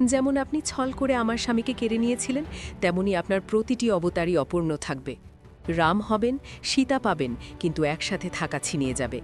যেমন আপনি ছল করে আমার স্বামীকে কেড়ে নিয়েছিলেন, তেমনি আপনার প্রতিটি অবতারই অপূর্ণ থাকবে। রাম হবেন, সীতা পাবেন, কিন্তু একসাথে থাকা ছিনিয়ে যাবে।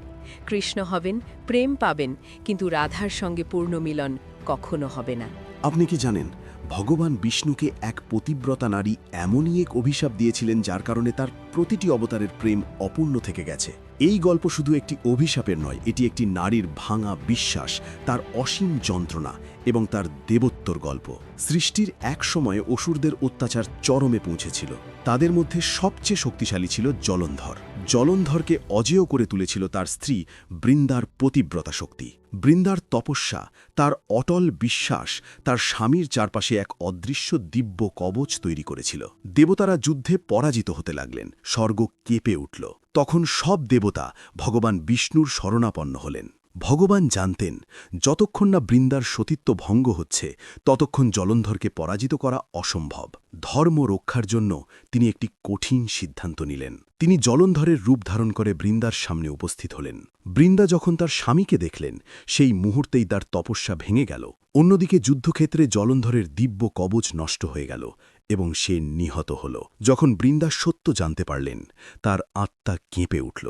কৃষ্ণ হবেন, প্রেম পাবেন, কিন্তু রাধার সঙ্গে পূর্ণ মিলন কখনো হবে না। আপনি কি জানেন, ভগবান বিষ্ণুকে এক পতিব্রতা নারী এমনই এক অভিশাপ দিয়েছিলেন যার কারণে তার প্রতিটি অবতারের প্রেম অপূর্ণ থেকে গেছে। এই গল্প শুধু একটি অভিশাপের নয়, এটি একটি নারীর ভাঙা বিশ্বাস, তার অসীম যন্ত্রণা এবং তার দেবত্বর গল্প। সৃষ্টির এক সময়ে অসুরদের অত্যাচার চরমে পৌঁছেছিল। তাদের মধ্যে সবচেয়ে শক্তিশালী ছিল জলন্ধর। জলন্ধরকে অজেয় করে তুলেছিল তার স্ত্রী বৃন্দার পতিব্রতা শক্তি। বৃন্দার তপস্যা, তার অটল বিশ্বাস তার স্বামীর চারপাশে এক অদৃশ্য দিব্য কবচ তৈরি করেছিল। দেবতারা যুদ্ধে পরাজিত হতে লাগলেন, স্বর্গ কেঁপে উঠল। তখন সব দেবতা ভগবান বিষ্ণুর শরণাপন্ন হলেন। ভগবান জানতেন, যতক্ষণ না বৃন্দার সতীত্ব ভঙ্গ হচ্ছে ততক্ষণ জলন্ধরকে পরাজিত করা অসম্ভব। ধর্ম রক্ষার জন্য তিনি একটি কঠিন সিদ্ধান্ত নিলেন। তিনি জলন্ধরের রূপ ধারণ করে বৃন্দার সামনে উপস্থিত হলেন। বৃন্দা যখন তার স্বামীকে দেখলেন, সেই মুহূর্তেই তার তপস্যা ভেঙে গেল। অন্যদিকে যুদ্ধক্ষেত্রে জলন্ধরের দিব্য কবচ নষ্ট হয়ে গেল এবং সে নিহত হল। যখন বৃন্দা সত্য জানতে পারলেন, তার আত্মা কেঁপে উঠল।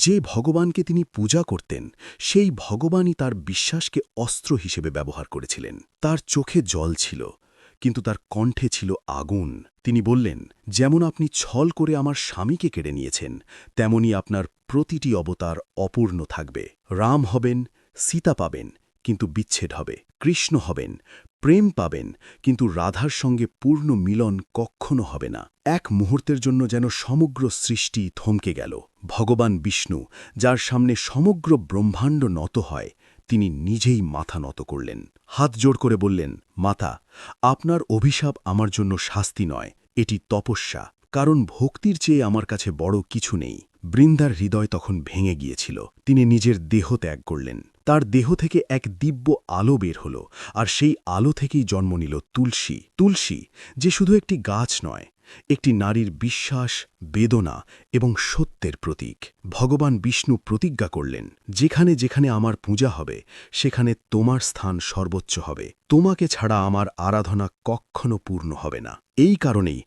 যে ভগবানকে তিনি পূজা করতেন, সেই ভগবানই তার বিশ্বাসকে অস্ত্র হিসেবে ব্যবহার করেছিলেন। তার চোখে জল ছিল, কিন্তু তার কণ্ঠে ছিল আগুন। তিনি বললেন, যেমন আপনি ছল করে আমার স্বামীকে কেড়ে নিয়েছেন, তেমনি আপনার প্রতিটি অবতার অপূর্ণ থাকবে। রাম হবেন, সীতা পাবেন, কিন্তু বিচ্ছেদ হবে। কৃষ্ণ হবেন, প্রেম পাবেন, কিন্তু রাধার সঙ্গে পূর্ণ মিলন কখনো হবে না। এক মুহূর্তের জন্য যেন সমগ্র সৃষ্টি থমকে গেল। ভগবান বিষ্ণু, যার সামনে সমগ্র ব্রহ্মাণ্ড নত হয়, তিনি নিজেই মাথা নত করলেন। হাত জোড় করে বললেন, মাতা, আপনার অভিশাপ আমার জন্য শাস্তি নয়, এটি তপস্যা, কারণ ভক্তির চেয়ে আমার কাছে বড় কিছু নেই। বৃন্দার হৃদয় তখন ভেঙে গিয়েছিল। তিনি নিজের দেহ ত্যাগ করলেন। তার দেহ থেকে এক দিব্য আলো বের হল, আর সেই আলো থেকেই জন্ম নিল তুলসী। তুলসী, যে শুধু একটি গাছ নয়, একটি নারীর বিশ্বাস, বেদনা এবং সত্যের প্রতীক। ভগবান বিষ্ণু প্রতিজ্ঞা করলেন, যেখানে যেখানে আমার পূজা হবে, সেখানে তোমার স্থান সর্বোচ্চ হবে। তোমাকে ছাড়া আমার আরাধনা কখনো পূর্ণ হবে না। এই কারণেই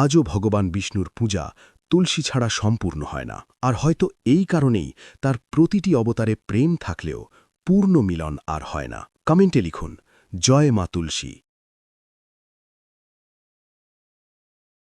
আজও ভগবান বিষ্ণুর পূজা তুলসী ছাড়া সম্পূর্ণ হয় না। আর হয়তো এই কারণেই তার প্রতিটি অবতারে প্রেম থাকলেও পূর্ণ মিলন আর হয় না। কমেন্টে লিখুন, জয় মা তুলসী।